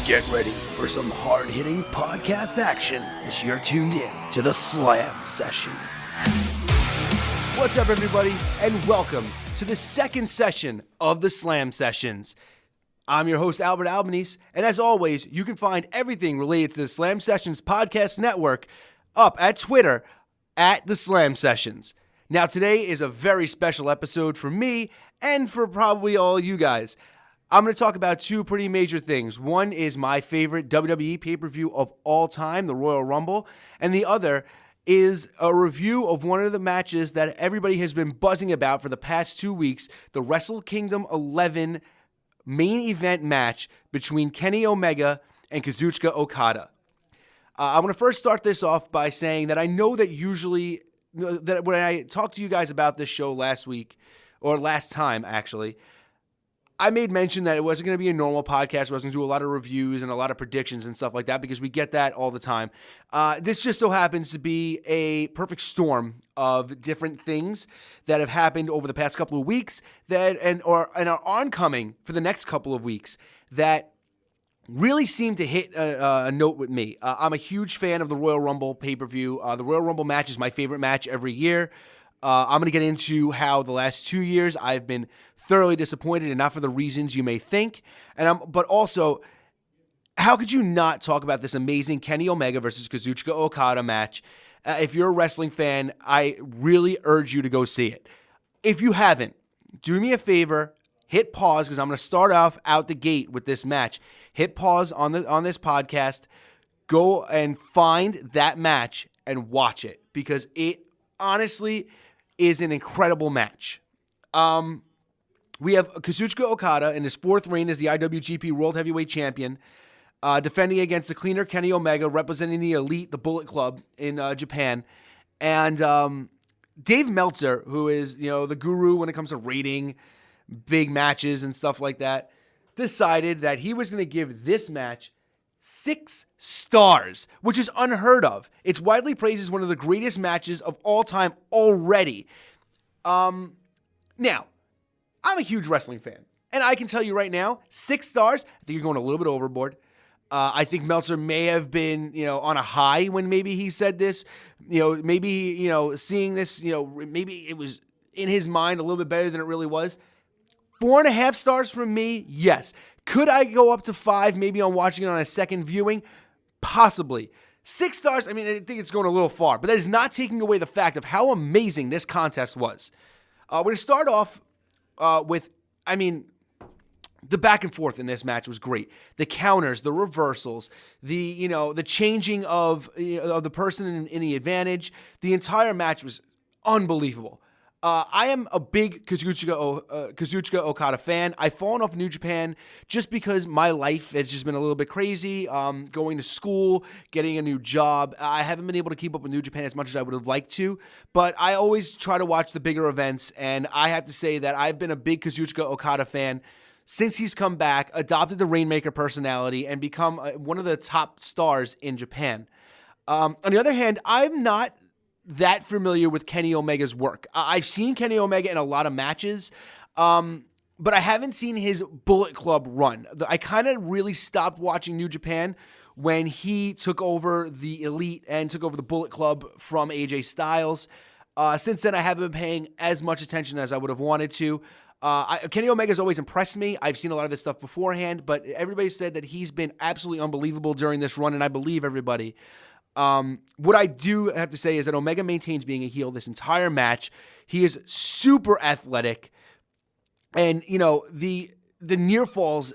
Get ready for some hard-hitting podcast action as you're tuned in to the Slam Session. What's up, everybody, and welcome to the second session of the Slam Sessions. I'm your host, Albert Albanese, and as always, you can find everything related to the Slam Sessions Podcast Network up at Twitter at the Slam Sessions. Now, today is a very special episode for me and for probably all you guys. I'm going to talk about two pretty major things. One is my favorite WWE pay-per-view of all time, the Royal Rumble, and the other is a review of one of the matches that everybody has been buzzing about for the past 2 weeks, the Wrestle Kingdom 11 main event match between Kenny Omega and Kazuchika Okada. I want to first start this off by saying that I know that usually, that when I talked to you guys about this show last week, or last time actually, I made mention that it wasn't going to be a normal podcast. I wasn't going to do a lot of reviews and a lot of predictions and stuff like that because we get that all the time. This just so happens to be a perfect storm of different things that have happened over the past couple of weeks and are oncoming for the next couple of weeks that really seem to hit a note with me. I'm a huge fan of the Royal Rumble pay-per-view. The Royal Rumble match is my favorite match every year. I'm going to get into how the last 2 years I've been thoroughly disappointed, and not for the reasons you may think. But also, how could you not talk about this amazing Kenny Omega versus Kazuchika Okada match? If you're a wrestling fan, I really urge you to go see it. If you haven't, do me a favor, hit pause, because I'm going to start off out the gate with this match. Hit pause on this podcast, go and find that match and watch it, because it honestly is an incredible match. We have Kazuchika Okada in his fourth reign as the IWGP World Heavyweight Champion, defending against the cleaner Kenny Omega, representing the Elite, the Bullet Club in Japan. And Dave Meltzer, who is the guru when it comes to rating big matches and stuff like that, decided that he was going to give this match 6 stars, which is unheard of. It's widely praised as one of the greatest matches of all time already. Now, I'm a huge wrestling fan, and I can tell you right now, 6 stars, I think you're going a little bit overboard. I think Meltzer may have been, on a high when maybe he said this. Maybe, seeing this, maybe it was in his mind a little bit better than it really was. 4.5 stars from me, yes. Could I go up to 5, maybe on watching it on a second viewing? Possibly. 6 stars, I think it's going a little far, but that is not taking away the fact of how amazing this contest was. We're going to start off with the back and forth in this match was great. The counters, the reversals, the changing of the person in the advantage. The entire match was unbelievable. I am a big Kazuchika Okada fan. I've fallen off New Japan just because my life has just been a little bit crazy. Going to school, getting a new job. I haven't been able to keep up with New Japan as much as I would have liked to, but I always try to watch the bigger events, and I have to say that I've been a big Kazuchika Okada fan since he's come back, adopted the Rainmaker personality, and become one of the top stars in Japan. On the other hand, I'm not that familiar with Kenny Omega's work. I've seen Kenny Omega in a lot of matches, but I haven't seen his Bullet Club run. I kind of really stopped watching New Japan when he took over the Elite and took over the Bullet Club from AJ Styles. Since then, I haven't been paying as much attention as I would have wanted to. Kenny Omega's always impressed me. I've seen a lot of this stuff beforehand, but everybody said that he's been absolutely unbelievable during this run, and I believe everybody. What I do have to say is that Omega maintains being a heel this entire match. He is super athletic, and the near falls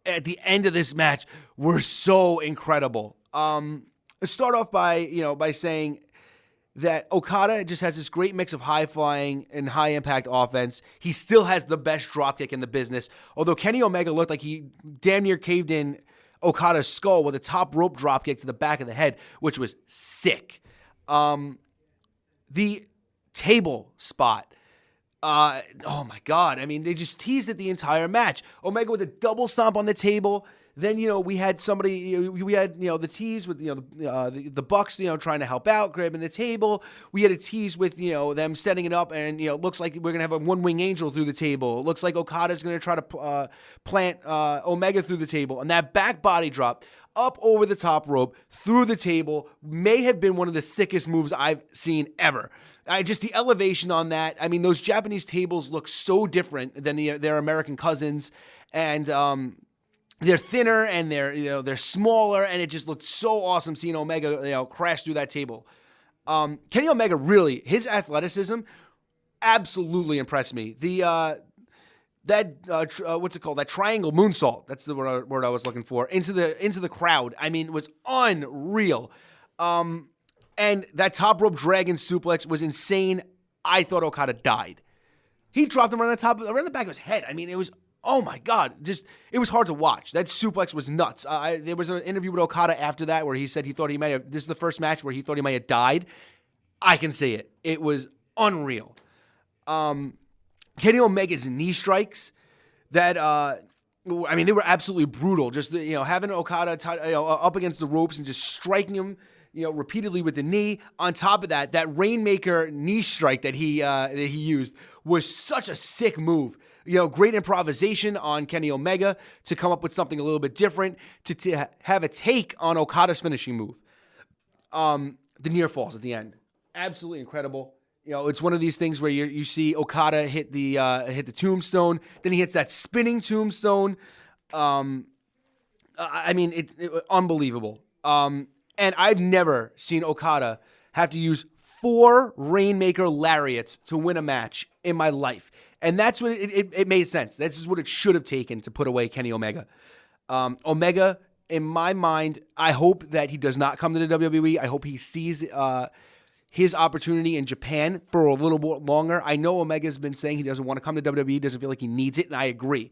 at the end of this match were so incredible. Let's start off by saying that Okada just has this great mix of high flying and high impact offense. He still has the best dropkick in the business, although Kenny Omega looked like he damn near caved in Okada's skull with a top rope dropkick to the back of the head, which was sick. The table spot. Oh my God. They just teased it the entire match. Omega with a double stomp on the table. Then, we had the tease with, the Bucks, trying to help out, grabbing the table. We had a tease with, them setting it up, and, it looks like we're going to have a one-wing angel through the table. It looks like Okada's going to try to plant Omega through the table. And that back body drop up over the top rope through the table may have been one of the sickest moves I've seen ever. Just the elevation on that. I mean, those Japanese tables look so different than their American cousins. And, they're thinner and they're smaller, and it just looked so awesome seeing Omega crash through that table. Kenny Omega really, his athleticism absolutely impressed me. What's it called? That triangle moonsault. That's the word I was looking for. Into the crowd. I mean, it was unreal. And that top rope dragon suplex was insane. I thought Okada died. He dropped him around the back of his head. I mean, it was. Oh my God, it was hard to watch. That suplex was nuts. There was an interview with Okada after that where he said he thought he might have, this is the first match where he thought he might have died. I can see it. It was unreal. Kenny Omega's knee strikes that, they were absolutely brutal. Just, having Okada up against the ropes and just striking him, repeatedly with the knee. On top of that, that Rainmaker knee strike that he used was such a sick move. Great improvisation on Kenny Omega to come up with something a little bit different, to have a take on Okada's finishing move. The near falls at the end. Absolutely incredible. It's one of these things where you see Okada hit the tombstone, then he hits that spinning tombstone. It unbelievable. And I've never seen Okada have to use 4 Rainmaker lariats to win a match in my life. And that's what it made sense. This is what it should have taken to put away Kenny Omega. Omega, in my mind, I hope that he does not come to the WWE. I hope he sees his opportunity in Japan for a little bit longer. I know Omega's been saying he doesn't want to come to WWE, doesn't feel like he needs it, and I agree.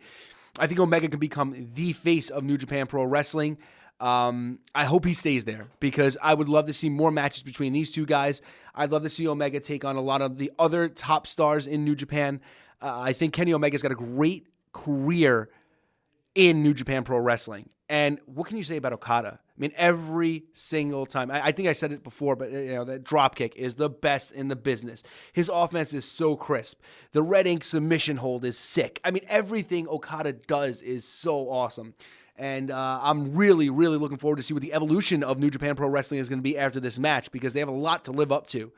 I think Omega can become the face of New Japan Pro Wrestling. I hope he stays there because I would love to see more matches between these two guys. I'd love to see Omega take on a lot of the other top stars in New Japan. I think Kenny Omega's got a great career in New Japan Pro Wrestling. And what can you say about Okada? I mean, every single time. I think I said it before, but that dropkick is the best in the business. His offense is so crisp. The red ink submission hold is sick. I mean, everything Okada does is so awesome. And I'm really, really looking forward to see what the evolution of New Japan Pro Wrestling is going to be after this match because they have a lot to live up to.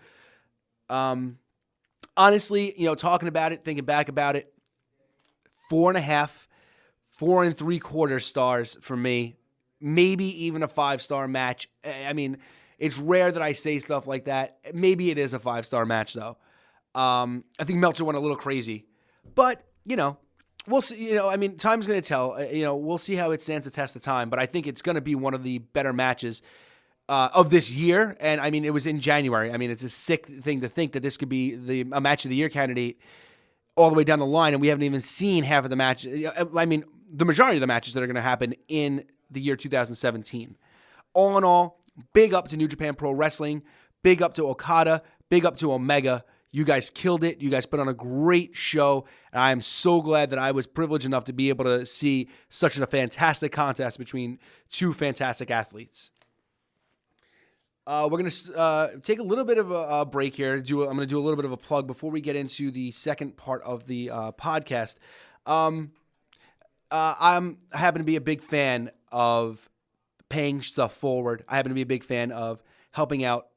Honestly, talking about it, thinking back about it, 4.5, 4 3/4 stars for me. Maybe even a 5-star match. I mean, it's rare that I say stuff like that. Maybe it is a 5-star match, though. I think Meltzer went a little crazy. But, we'll see. Time's going to tell. We'll see how it stands the test of time. But I think it's going to be one of the better matches of this year. And, it was in January. It's a sick thing to think that this could be a match of the year candidate all the way down the line. And we haven't even seen half of the match. The majority of the matches that are going to happen in the year 2017. All in all, big up to New Japan Pro Wrestling. Big up to Okada. Big up to Omega. You guys killed it. You guys put on a great show. And I am so glad that I was privileged enough to be able to see such a fantastic contest between two fantastic athletes. We're going to take a little bit of a break here. I'm going to do a little bit of a plug before we get into the second part of the podcast. I happen to be a big fan of paying stuff forward. I happen to be a big fan of helping out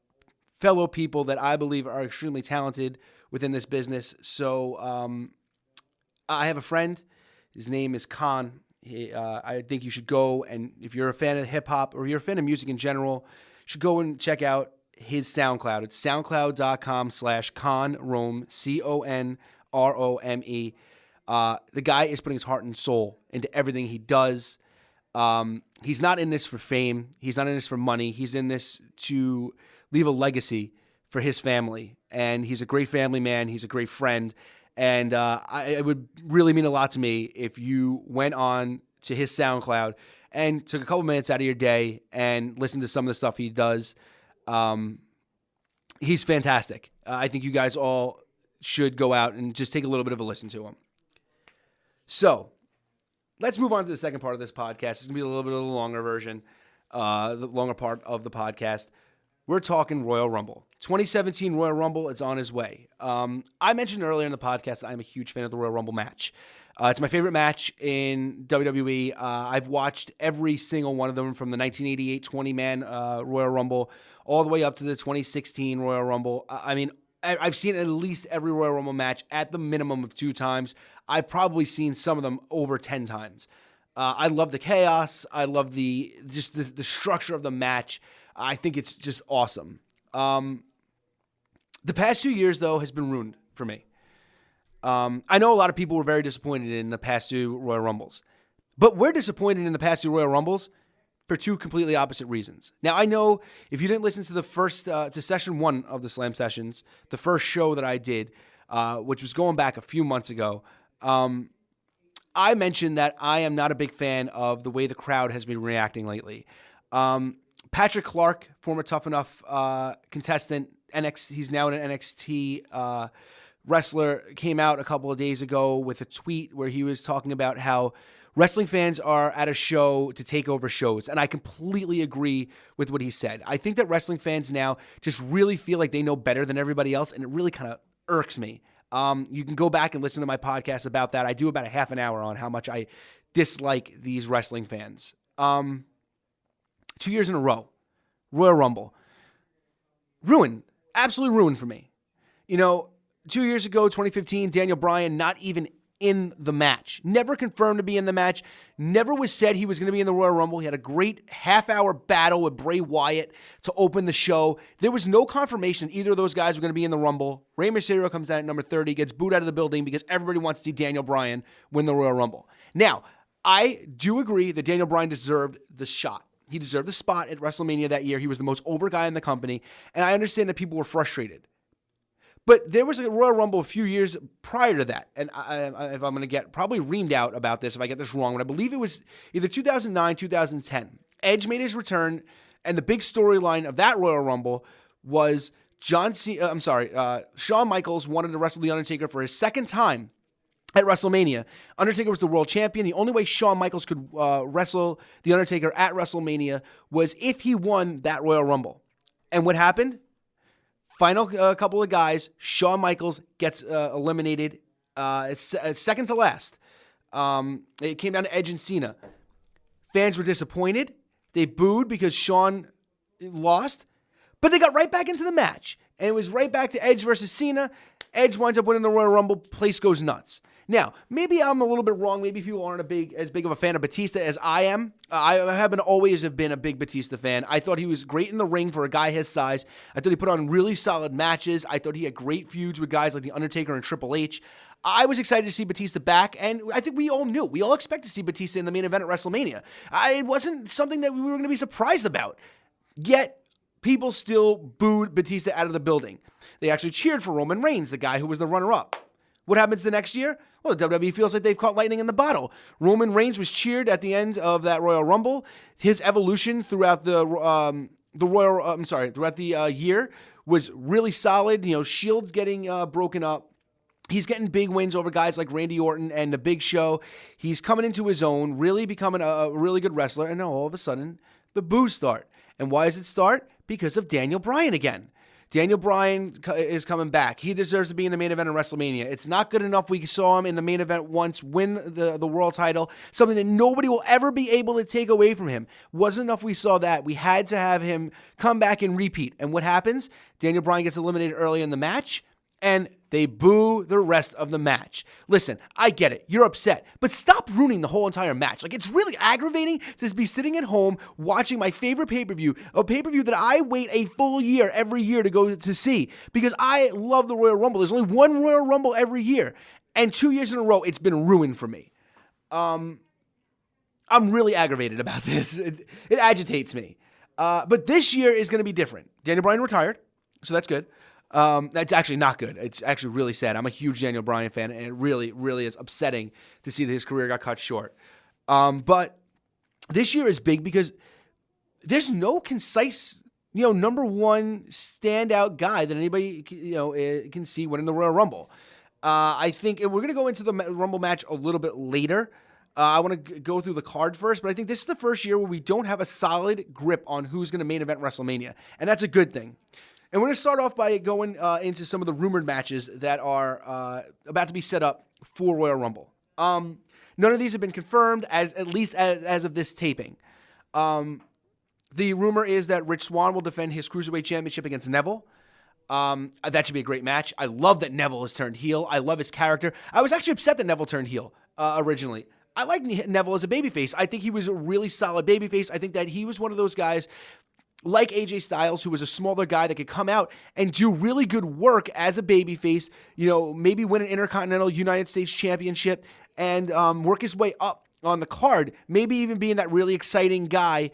fellow people that I believe are extremely talented within this business. So I have a friend. His name is Khan. I think you should go, and if you're a fan of hip-hop or you're a fan of music in general, you should go and check out his SoundCloud. It's soundcloud.com/Conrome, CONROME. The guy is putting his heart and soul into everything he does. He's not in this for fame. He's not in this for money. He's in this to leave a legacy for his family. And he's a great family man. He's a great friend. And it would really mean a lot to me if you went on to his SoundCloud and took a couple minutes out of your day and listened to some of the stuff he does. He's fantastic. I think you guys all should go out and just take a little bit of a listen to him. So, let's move on to the second part of this podcast. It's going to be a little bit of the longer version, the longer part of the podcast. We're talking Royal Rumble. 2017 Royal Rumble, it's on its way. I mentioned earlier in the podcast that I'm a huge fan of the Royal Rumble match. It's my favorite match in WWE. I've watched every single one of them from the 1988 20-man Royal Rumble all the way up to the 2016 Royal Rumble. I mean, I've seen at least every Royal Rumble match at the minimum of 2 times. I've probably seen some of them over 10 times. I love the chaos. I love the structure of the match. I think it's just awesome. The past 2 years, though, has been ruined for me. I know a lot of people were very disappointed in the past 2 Royal Rumbles. But we're disappointed in the past 2 Royal Rumbles for 2 completely opposite reasons. Now, I know if you didn't listen to the first, to session 1 of the Slam Sessions, the first show that I did, which was going back a few months ago, I mentioned that I am not a big fan of the way the crowd has been reacting lately. Patrick Clark, former Tough Enough contestant, he's now an NXT wrestler, came out a couple of days ago with a tweet where he was talking about how wrestling fans are at a show to take over shows, and I completely agree with what he said. I think that wrestling fans now just really feel like they know better than everybody else, and it really kind of irks me. You can go back and listen to my podcast about that. I do about a half an hour on how much I dislike these wrestling fans. 2 years in a row, Royal Rumble. Ruined. Absolutely ruined for me. 2 years ago, 2015, Daniel Bryan not even in the match. Never confirmed to be in the match. Never was said he was going to be in the Royal Rumble. He had a great half-hour battle with Bray Wyatt to open the show. There was no confirmation either of those guys were going to be in the Rumble. Rey Mysterio comes out at number 30, gets booed out of the building because everybody wants to see Daniel Bryan win the Royal Rumble. Now, I do agree that Daniel Bryan deserved the shot. He deserved the spot at WrestleMania that year. He was the most over guy in the company, and I understand that people were frustrated. But there was a Royal Rumble a few years prior to that, and if I'm going to get probably reamed out about this if I get this wrong, but I believe it was either 2009, 2010. Edge made his return, and the big storyline of that Royal Rumble was Shawn Michaels wanted to wrestle The Undertaker for his second time at WrestleMania. Undertaker was the world champion. The only way Shawn Michaels could wrestle The Undertaker at WrestleMania was if he won that Royal Rumble. And what happened? Final couple of guys, Shawn Michaels gets eliminated. It's second to last. It came down to Edge and Cena. Fans were disappointed. They booed because Shawn lost. But they got right back into the match. And it was right back to Edge versus Cena. Edge winds up winning the Royal Rumble. Place goes nuts. Now, maybe I'm a little bit wrong. Maybe people aren't as big of a fan of Batista as I am. I haven't always have been a big Batista fan. I thought he was great in the ring for a guy his size. I thought he put on really solid matches. I thought he had great feuds with guys like The Undertaker and Triple H. I was excited to see Batista back, and I think we all knew. We all expect to see Batista in the main event at WrestleMania. It wasn't something that we were going to be surprised about. Yet, people still booed Batista out of the building. They actually cheered for Roman Reigns, the guy who was the runner-up. What happens the next year? Well, the WWE feels like they've caught lightning in the bottle. Roman Reigns was cheered at the end of that Royal Rumble. His evolution throughout throughout the year was really solid. Shield getting broken up. He's getting big wins over guys like Randy Orton and The Big Show. He's coming into his own, really becoming a really good wrestler. And now all of a sudden, the boos start. And why does it start? Because of Daniel Bryan again. Daniel Bryan is coming back. He deserves to be in the main event of WrestleMania. It's not good enough we saw him in the main event once, win the world title, something that nobody will ever be able to take away from him. Wasn't enough we saw that. We had to have him come back and repeat. And what happens? Daniel Bryan gets eliminated early in the match, and they boo the rest of the match. Listen, I get it. You're upset. But stop ruining the whole entire match. It's really aggravating to be sitting at home watching my favorite pay-per-view, a pay-per-view that I wait a full year every year to go to see because I love the Royal Rumble. There's only one Royal Rumble every year. And 2 years in a row, it's been ruined for me. I'm really aggravated about this. It agitates me. But this year is going to be different. Daniel Bryan retired, so that's good. That's actually not good. It's actually really sad. I'm a huge Daniel Bryan fan, and it really, really is upsetting to see that his career got cut short. But this year is big because there's no concise, number one standout guy that anybody, can see winning the Royal Rumble. I think, and we're going to go into the Rumble match a little bit later. I want to go through the card first, but I think this is the first year where we don't have a solid grip on who's going to main event WrestleMania, and that's a good thing. And we're going to start off by going into some of the rumored matches that are about to be set up for Royal Rumble. None of these have been confirmed, at least as of this taping. The rumor is that Rich Swann will defend his Cruiserweight Championship against Neville. That should be a great match. I love that Neville has turned heel. I love his character. I was actually upset that Neville turned heel originally. I like Neville as a babyface. I think he was a really solid babyface. I think that he was one of those guys like AJ Styles, who was a smaller guy that could come out and do really good work as a babyface, maybe win an Intercontinental United States Championship and work his way up on the card, maybe even being that really exciting guy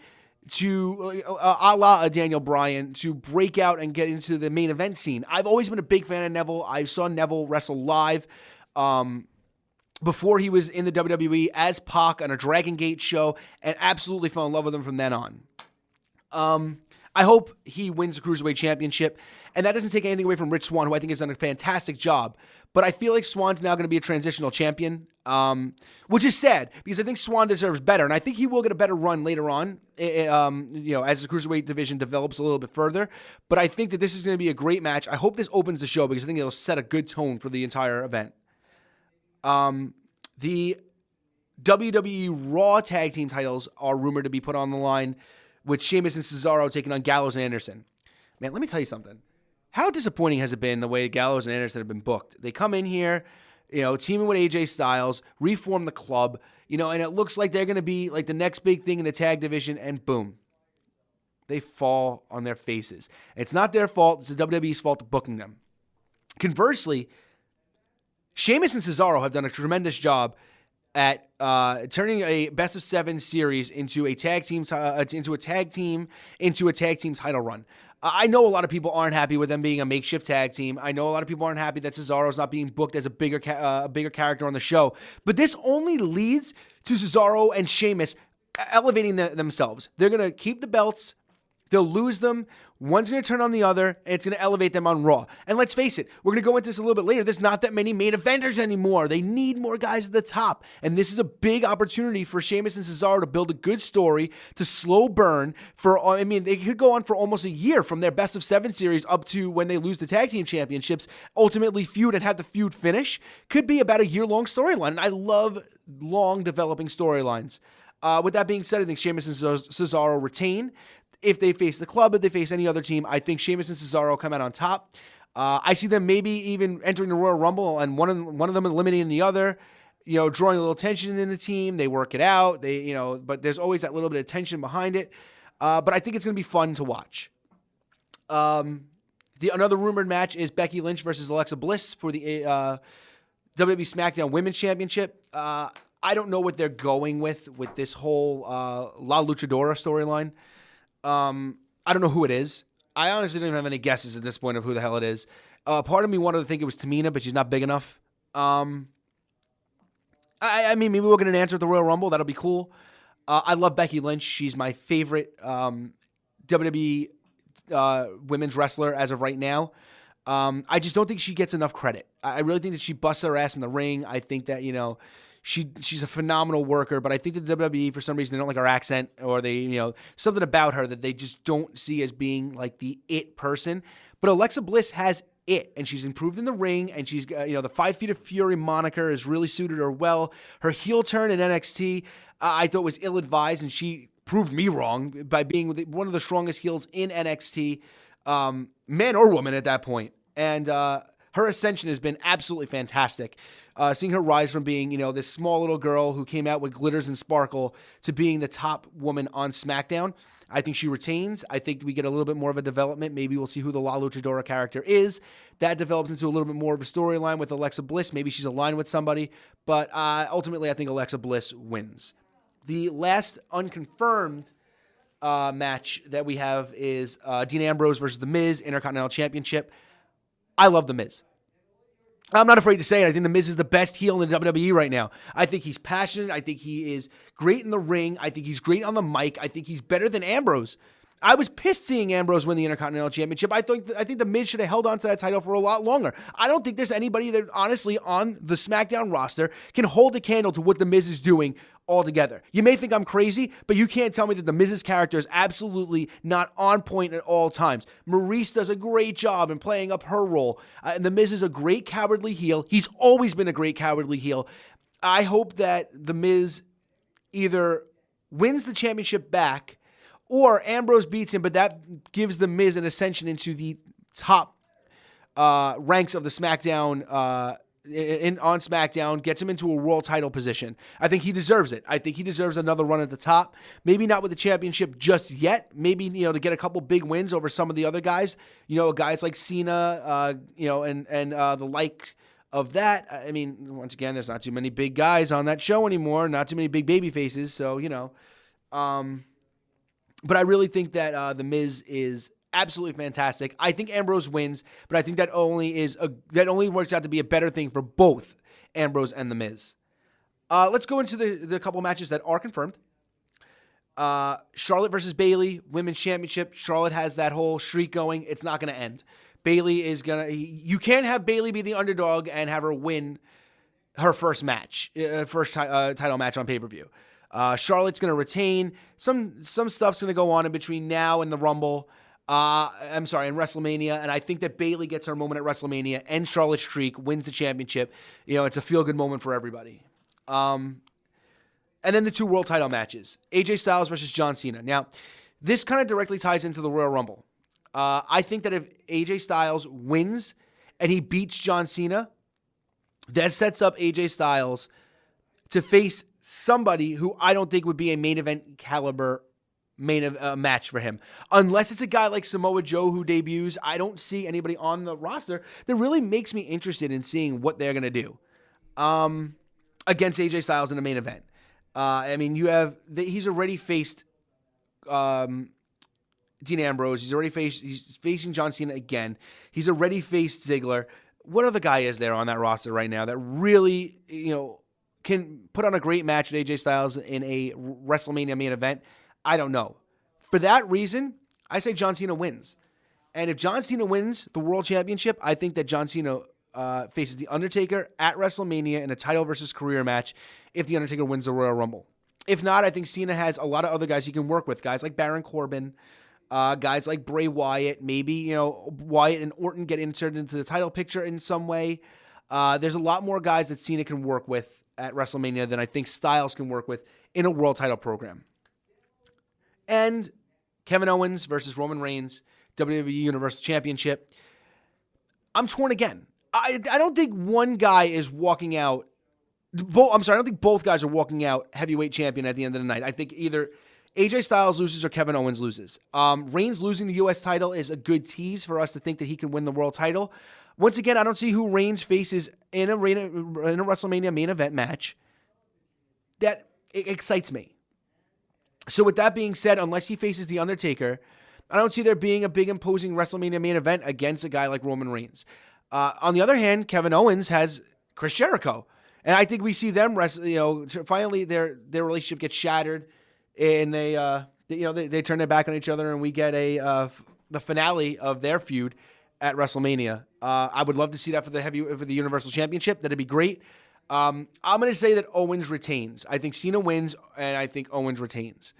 to, a la Daniel Bryan, to break out and get into the main event scene. I've always been a big fan of Neville. I saw Neville wrestle live before he was in the WWE as Pac on a Dragon Gate show and absolutely fell in love with him from then on. I hope he wins the Cruiserweight Championship, and that doesn't take anything away from Rich Swann, who I think has done a fantastic job. But I feel like Swann's now going to be a transitional champion, which is sad because I think Swann deserves better, and I think he will get a better run later on, as the Cruiserweight division develops a little bit further. But I think that this is going to be a great match. I hope this opens the show because I think it'll set a good tone for the entire event. The WWE Raw Tag Team titles are rumored to be put on the line, with Sheamus and Cesaro taking on Gallows and Anderson. Man, let me tell you something. How disappointing has it been the way Gallows and Anderson have been booked? They come in here, teaming with AJ Styles, reform the club, and it looks like they're going to be like the next big thing in the tag division, and boom, they fall on their faces. It's not their fault. It's the WWE's fault of booking them. Conversely, Sheamus and Cesaro have done a tremendous job at turning a best of 7 series into a tag team title run. I know a lot of people aren't happy with them being a makeshift tag team. I know a lot of people aren't happy that Cesaro's not being booked as a bigger character on the show. But this only leads to Cesaro and Sheamus elevating themselves. They're going to keep the belts. They'll lose them. One's going to turn on the other, and it's going to elevate them on Raw. And let's face it, we're going to go into this a little bit later. There's not that many main eventers anymore. They need more guys at the top. And this is a big opportunity for Sheamus and Cesaro to build a good story, to slow burn they could go on for almost a year from their best of 7 series up to when they lose the tag team championships, ultimately feud and have the feud finish. Could be about a year-long storyline. And I love long developing storylines. With that being said, I think Sheamus and Cesaro retain. If they face the club, if they face any other team, I think Sheamus and Cesaro come out on top. I see them maybe even entering the Royal Rumble and one of them eliminating the other, drawing a little tension in the team. They work it out. But there's always that little bit of tension behind it. But I think it's going to be fun to watch. Another rumored match is Becky Lynch versus Alexa Bliss for the WWE SmackDown Women's Championship. I don't know what they're going with this whole La Luchadora storyline. I don't know who it is. I honestly don't even have any guesses at this point of who the hell it is. Part of me wanted to think it was Tamina, but she's not big enough. I mean, maybe we'll get an answer at the Royal Rumble. That'll be cool. I love Becky Lynch. She's my favorite WWE women's wrestler as of right now. I just don't think she gets enough credit. I really think that she busts her ass in the ring. I think that, she's a phenomenal worker, but I think that the WWE, for some reason, they don't like her accent, or they, something about her that they just don't see as being like the it person. But Alexa Bliss has it, and she's improved in the ring, and she's, the 5 Feet of Fury moniker has really suited her well. Her heel turn in NXT, I thought was ill-advised, and she proved me wrong by being one of the strongest heels in NXT, man or woman at that point. And her ascension has been absolutely fantastic. Seeing her rise from being, this small little girl who came out with glitters and sparkle to being the top woman on SmackDown. I think she retains. I think we get a little bit more of a development. Maybe we'll see who the La Luchadora character is. That develops into a little bit more of a storyline with Alexa Bliss. Maybe she's aligned with somebody. But ultimately, I think Alexa Bliss wins. The last unconfirmed match that we have is Dean Ambrose versus The Miz, Intercontinental Championship. I love The Miz. I'm not afraid to say it. I think The Miz is the best heel in the WWE right now. I think he's passionate. I think he is great in the ring. I think he's great on the mic. I think he's better than Ambrose. I was pissed seeing Ambrose win the Intercontinental Championship. I think the Miz should have held on to that title for a lot longer. I don't think there's anybody that honestly on the SmackDown roster can hold a candle to what the Miz is doing altogether. You may think I'm crazy, but you can't tell me that the Miz's character is absolutely not on point at all times. Maurice does a great job in playing up her role, and the Miz is a great cowardly heel. He's always been a great cowardly heel. I hope that the Miz either wins the championship back or Ambrose beats him, but that gives the Miz an ascension into the top ranks of the SmackDown on SmackDown, gets him into a world title position. I think he deserves it. I think he deserves another run at the top. Maybe not with the championship just yet. Maybe, to get a couple big wins over some of the other guys. Guys like Cena, and the like of that. I mean, once again, there's not too many big guys on that show anymore. Not too many big baby faces. So, but I really think that the Miz is absolutely fantastic. I think Ambrose wins, but I think that only works out to be a better thing for both Ambrose and the Miz. Let's go into the couple matches that are confirmed. Charlotte versus Bayley, Women's Championship. Charlotte has that whole streak going. It's not going to end. Bayley is you can't have Bayley be the underdog and have her win her first match, title match on pay-per-view. Charlotte's going to retain. Some stuff's going to go on in between now and the Rumble. And WrestleMania. And I think that Bayley gets her moment at WrestleMania, ends Charlotte's streak, wins the championship. It's a feel-good moment for everybody. And then the two world title matches. AJ Styles versus John Cena. Now, this kind of directly ties into the Royal Rumble. I think that if AJ Styles wins and he beats John Cena, that sets up AJ Styles to face somebody who I don't think would be a main event caliber match for him. Unless it's a guy like Samoa Joe who debuts, I don't see anybody on the roster that really makes me interested in seeing what they're going to do against AJ Styles in the main event. He's already faced Dean Ambrose. He's facing John Cena again. He's already faced Ziggler. What other guy is there on that roster right now that really, can put on a great match with AJ Styles in a WrestleMania main event? I don't know. For that reason, I say John Cena wins. And if John Cena wins the World Championship, I think that John Cena faces The Undertaker at WrestleMania in a title versus career match if The Undertaker wins the Royal Rumble. If not, I think Cena has a lot of other guys he can work with. Guys like Baron Corbin, guys like Bray Wyatt. Maybe, Wyatt and Orton get inserted into the title picture in some way. There's a lot more guys that Cena can work with at WrestleMania than I think Styles can work with in a world title program. And Kevin Owens versus Roman Reigns, WWE Universal Championship. I'm torn again. I don't think one guy is walking out. I don't think both guys are walking out heavyweight champion at the end of the night. I think either AJ Styles loses or Kevin Owens loses. Reigns losing the U.S. title is a good tease for us to think that he can win the world title. Once again, I don't see who Reigns faces in a WrestleMania main event match that excites me. So with that being said, unless he faces The Undertaker, I don't see there being a big imposing WrestleMania main event against a guy like Roman Reigns. On the other hand, Kevin Owens has Chris Jericho. And I think we see them finally their relationship gets shattered and they turn their back on each other and we get the finale of their feud at WrestleMania. I would love to see that for the Universal Championship. That'd be great. I'm going to say that Owens retains. I think Cena wins, and I think Owens retains.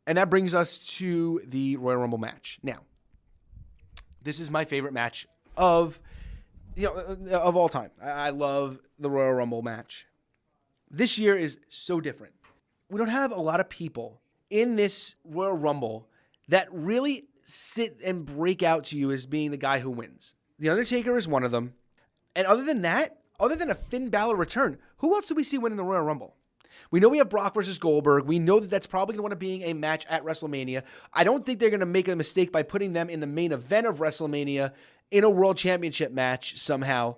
And that brings us to the Royal Rumble match. Now, this is my favorite match of all time. I love the Royal Rumble match. This year is so different. We don't have a lot of people in this Royal Rumble that really sit and break out to you as being the guy who wins. The Undertaker is one of them. And other than a Finn Balor return, who else do we see winning the Royal Rumble? We know we have Brock versus Goldberg. We know that that's probably going to want to be a match at WrestleMania. I don't think they're going to make a mistake by putting them in the main event of WrestleMania in a World Championship match somehow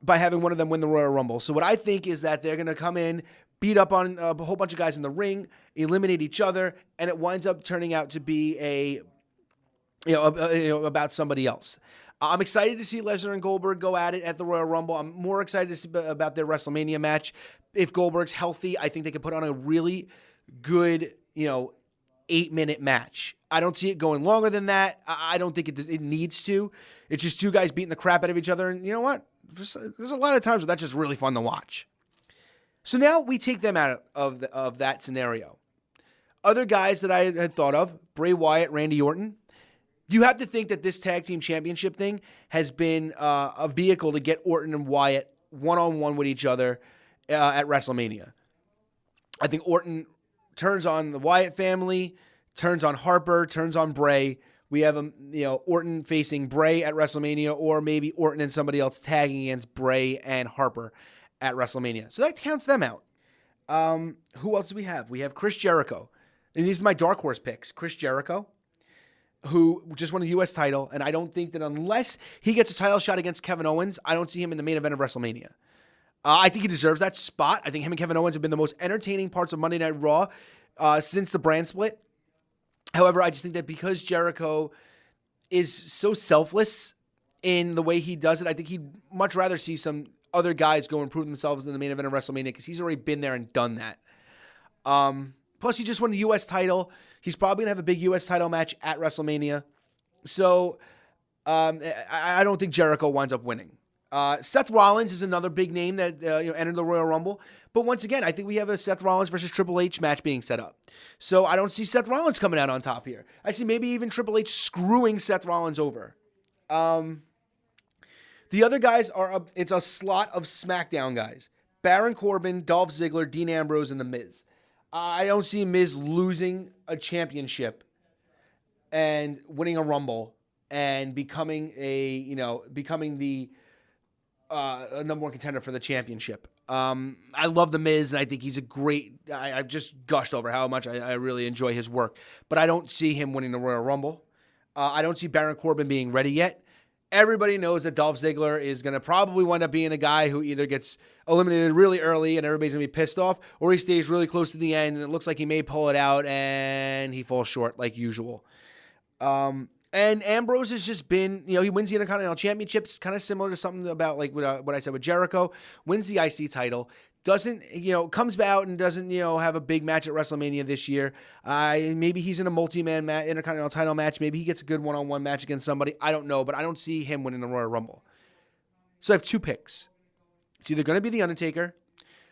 by having one of them win the Royal Rumble. So what I think is that they're going to come in, beat up on a whole bunch of guys in the ring, eliminate each other, and it winds up turning out to be about somebody else. I'm excited to see Lesnar and Goldberg go at it at the Royal Rumble. I'm more excited to see about their WrestleMania match. If Goldberg's healthy, I think they could put on a really good, 8-minute match. I don't see it going longer than that. I don't think it needs to. It's just two guys beating the crap out of each other. And you know what? There's a lot of times where that's just really fun to watch. So now we take them out of that scenario. Other guys that I had thought of, Bray Wyatt, Randy Orton. You have to think that this tag team championship thing has been a vehicle to get Orton and Wyatt one-on-one with each other at WrestleMania. I think Orton turns on the Wyatt family, turns on Harper, turns on Bray. We have Orton facing Bray at WrestleMania, or maybe Orton and somebody else tagging against Bray and Harper at WrestleMania. So that counts them out. Who else do we have? We have Chris Jericho. And these are my dark horse picks. Chris Jericho, who just won the U.S. title, and I don't think that unless he gets a title shot against Kevin Owens, I don't see him in the main event of WrestleMania. I think he deserves that spot. I think him and Kevin Owens have been the most entertaining parts of Monday Night Raw since the brand split. However, I just think that because Jericho is so selfless in the way he does it, I think he'd much rather see some other guys go and prove themselves in the main event of WrestleMania because he's already been there and done that. Plus, he just won the U.S. title. He's probably going to have a big U.S. title match at WrestleMania. So I don't think Jericho winds up winning. Seth Rollins is another big name that entered the Royal Rumble. But once again, I think we have a Seth Rollins versus Triple H match being set up. So I don't see Seth Rollins coming out on top here. I see maybe even Triple H screwing Seth Rollins over. The other guys it's a slot of SmackDown guys. Baron Corbin, Dolph Ziggler, Dean Ambrose, and The Miz. I don't see Miz losing a championship and winning a Rumble and becoming the number one contender for the championship. I love The Miz, and I think he's a great... I've just gushed over how much I really enjoy his work. But I don't see him winning the Royal Rumble. I don't see Baron Corbin being ready yet. Everybody knows that Dolph Ziggler is going to probably wind up being a guy who either gets eliminated really early and everybody's going to be pissed off, or he stays really close to the end and it looks like he may pull it out and he falls short like usual. And Ambrose has just been, he wins the Intercontinental Championships, kind of similar to something about like what I said with Jericho, wins the IC title, doesn't, comes out and doesn't, have a big match at WrestleMania this year. Maybe he's in a multi-man Intercontinental title match. Maybe he gets a good one-on-one match against somebody. I don't know, but I don't see him winning the Royal Rumble. So I have two picks. It's either going to be The Undertaker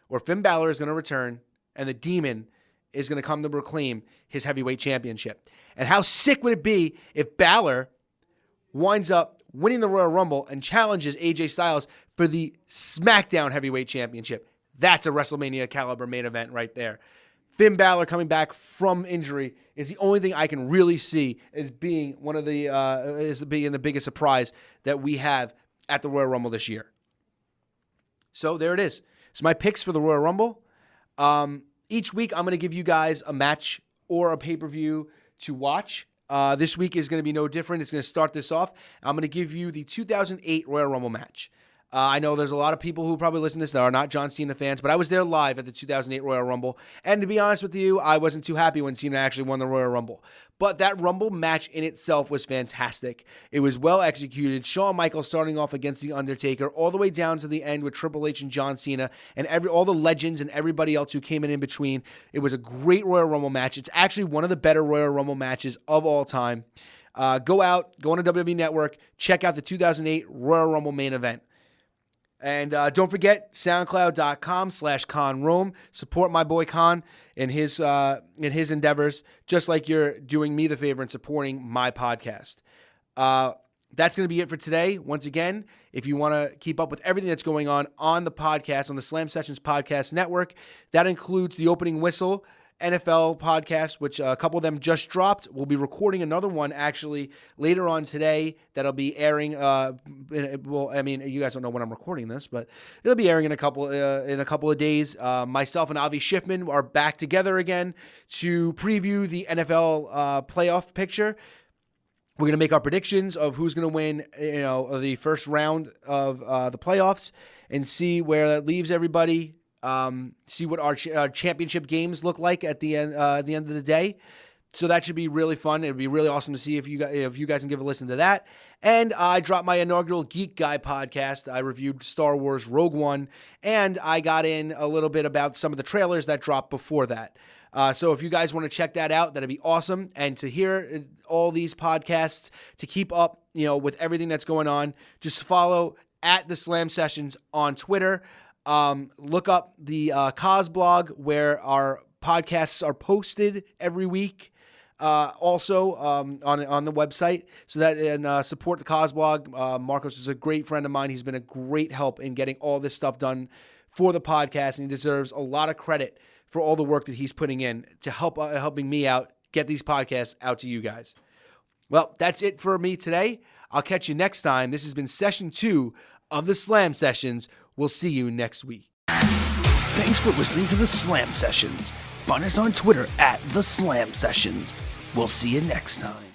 or Finn Balor is going to return and the Demon is going to come to reclaim his heavyweight championship. And how sick would it be if Balor winds up winning the Royal Rumble and challenges AJ Styles for the SmackDown heavyweight championship? That's a WrestleMania caliber main event right there. Finn Balor coming back from injury is the only thing I can really see as being one of the biggest surprise that we have at the Royal Rumble this year. So there it is. So my picks for the Royal Rumble. Each week I'm going to give you guys a match or a pay-per-view to watch. This week is going to be no different. It's going to start this off. I'm going to give you the 2008 Royal Rumble match. I know there's a lot of people who probably listen to this that are not John Cena fans, but I was there live at the 2008 Royal Rumble. And to be honest with you, I wasn't too happy when Cena actually won the Royal Rumble. But that Rumble match in itself was fantastic. It was well executed. Shawn Michaels starting off against The Undertaker all the way down to the end with Triple H and John Cena and all the legends and everybody else who came in between. It was a great Royal Rumble match. It's actually one of the better Royal Rumble matches of all time. Go on to WWE Network, check out the 2008 Royal Rumble main event. And don't forget, SoundCloud.com/ConRome. Support my boy Con in his endeavors, just like you're doing me the favor and supporting my podcast. That's going to be it for today. Once again, if you want to keep up with everything that's going on the podcast, on the Slam Sessions Podcast Network, that includes the Opening Whistle NFL podcast, which a couple of them just dropped. We'll be recording another one actually later on today that'll be airing. You guys don't know when I'm recording this, but it'll be airing in a couple of days. Myself and Avi Schiffman are back together again to preview the NFL playoff picture. We're going to make our predictions of who's going to win, the first round of the playoffs and see where that leaves everybody. See what our championship games look like at the end of the day. So that should be really fun. It'd be really awesome to see if you guys can give a listen to that. And I dropped my inaugural Geek Guy podcast. I reviewed Star Wars Rogue One, and I got in a little bit about some of the trailers that dropped before that. So if you guys want to check that out, that'd be awesome. And to hear all these podcasts, to keep up, with everything that's going on, just follow at the Slam Sessions on Twitter. Look up the Cos blog where our podcasts are posted every week. Also on the website, so that and support the Cos blog. Marcos is a great friend of mine. He's been a great help in getting all this stuff done for the podcast, and he deserves a lot of credit for all the work that he's putting in to helping me out get these podcasts out to you guys. Well, that's it for me today. I'll catch you next time. This has been session 2 of the Slam Sessions. We'll see you next week. Thanks for listening to the Slam Sessions. Find us on Twitter at the Slam Sessions. We'll see you next time.